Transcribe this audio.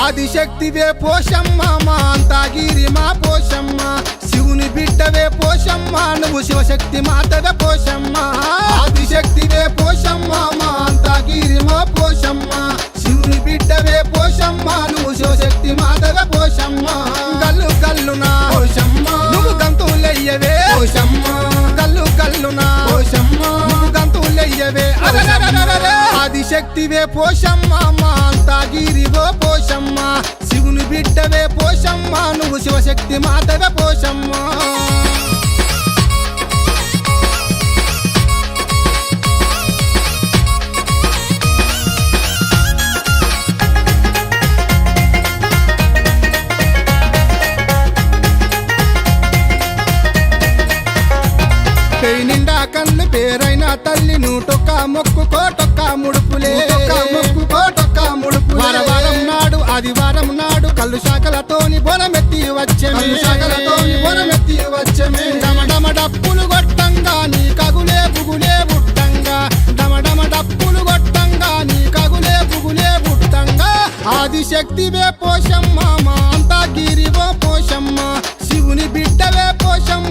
ఆదిశక్తివే పోషమ్మ మా అంతాగిరి మా పోషమ్మ శివుని బిడ్డవే పోషమ్మ నువ్వు శివశక్తి మాతవే పోషమ్మ ఆదిశక్తివే పోషమ్మ మా అంతాగిరి మా పోషమ్మ శివుని బిడ్డవే పోషమ్మ నువ్వు శివశక్తి మాతవే పోషమ్మ గల్లు గల్లునా పోషమ్మ నువ్వు గంతులయ్యవే పోషమ్మ గల్లు గల్లునా పోషమ్మ నువ్వు గంతులయ్యవే ఆదిశక్తివే పోషమ్మ మా అంతాగిరివో పోషమ్మ శివుని బిడ్డవే పోషమ్మ నువ్వు శివశక్తి మాతవే పోషమ్మ నిండా కన్ను పేరైన తల్లి నూటొక్క మొక్కు కోటొక్క ముడుపులే మొక్కుకోటొక్క ముడుపు వారం నాడు ఆదివారం నాడు కళ్ళు శాఖలతోని బొనమెత్తి వచ్చే డమడమ డప్పులు కొట్టంగా నీ కగులే బుగులే బుట్టంగా డమడమ డప్పులు కొట్టంగా నీ కగులే బుగులే బుట్టంగా ఆదిశక్తివే పోషమ్మ మా అంతాగిరివో పోషమ్మ శివుని బిడ్డవే పోషమ్మ